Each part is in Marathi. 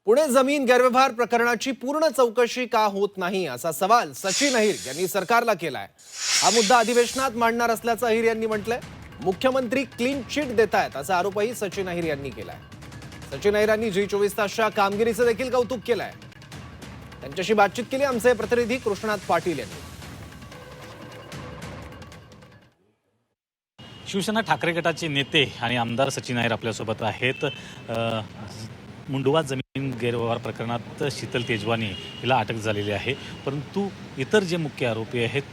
पुणे जमीन गैरव्यवहार प्रकरणाची पूर्ण चौकशी का होत नाही असा सवाल सचिन अहिर यांनी सरकारला केलाय। हा मुद्दा अधिवेशनात मांडणार असल्याचं अहिर यांनी म्हटलंय। मुख्यमंत्री क्लीन चिट देतायत असा आरोपही सचिन अहिर यांनी केलाय। सचिन अहिरांनी जी24 तासच्या कामगिरीचं देखील कौतुक केलंय। त्यांच्याशी बातचीत केली आमचे प्रतिनिधी कृष्णात पाटील यांनी। शिवसेना ठाकरे गटाचे नेते आणि आमदार सचिन अहिर आपल्यासोबत आहेत। मुंडवा जमीन गैरव्यवहार प्रकरणात शीतल तेजवानी हिला अटक झालेली आहे, परंतु इतर जे मुख्य आरोपी आहेत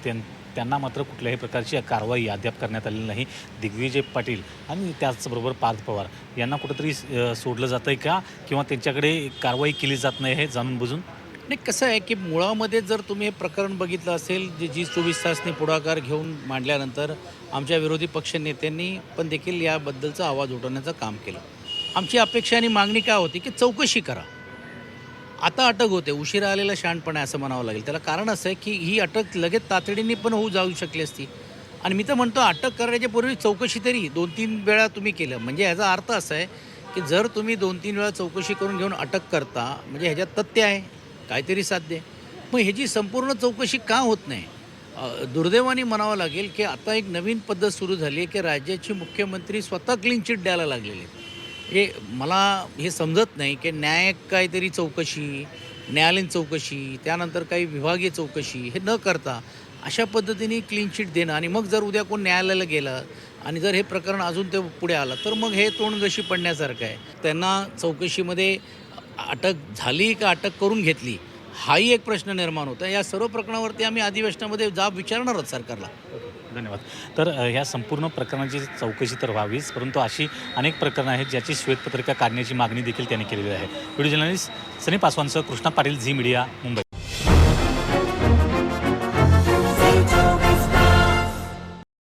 त्यांना मात्र कुठल्याही प्रकारची कारवाई अद्याप करण्यात आलेली नाही। दिग्विजय पाटील आणि त्याचबरोबर पार्थ पवार यांना कुठेतरी सोडलं जातंय का, किंवा त्यांच्याकडे कारवाई केली जात नाही हे जाणून बुजून? नाही, कसं आहे की मुळामध्ये जर तुम्ही हे प्रकरण बघितलं असेल, जे जी24 तासने पुढाकार घेऊन मांडल्यानंतर आमच्या विरोधी पक्ष नेत्यांनी पण देखील याबद्दलचा आवाज उठवण्याचं काम केलं। आमची अपेक्षा आणि मागणी काय होती की चौकशी करा। आता अटक होते, उशिरा आलेला शहाणपणा असं म्हणावं लागेल त्याला। कारण असं आहे की ही अटक लगेच तातडीने पण होऊ जाऊ शकली असती, आणि मी तर म्हणतो अटक करण्याच्या पूर्वी चौकशी तरी 2-3 वेळा तुम्ही केलं म्हणजे ह्याचा अर्थ असा आहे की जर तुम्ही 2-3 वेळा चौकशी करून घेऊन अटक करता म्हणजे ह्याच्यात तथ्य आहे, काहीतरी साध्य आहे। मग ह्याची संपूर्ण चौकशी का होत नाही? दुर्दैवाने म्हणावं लागेल की आता एक नवीन पद्धत सुरू झाली आहे की राज्याचे मुख्यमंत्री स्वतः क्लीन चिट द्यायला लागलेले आहेत। हे मला हे समजत नाही की काहीतरी चौकशी, न्यायालयीन चौकशी, त्यानंतर काही विभागीय चौकशी हे न करता अशा पद्धतीने क्लीन चिट देणं, आणि मग जर उद्या कोण न्यायालयाला गेलं आणि जर हे प्रकरण अजून ते पुढे आलं तर मग हे तोंडघशी पडण्यासारखं आहे। त्यांना चौकशीमध्ये अटक झाली का अटक करून घेतली हाही एक प्रश्न निर्माण होता। या सर्व प्रकरणावरती आम्ही अधिवेशनामध्ये जाब विचारणार आहोत सरकारला। धन्यवाद। तर ह्या संपूर्ण प्रकरणाची चौकशी तर व्हावीच, परंतु अशी अनेक प्रकरणं आहेत ज्याची श्वेतपत्रिका काढण्याची मागणी देखील त्यांनी केलेली आहे। व्हिडिओ जर्नलिस्ट सनी पासवानसह कृष्णा पाटील, झी मीडिया, मुंबई।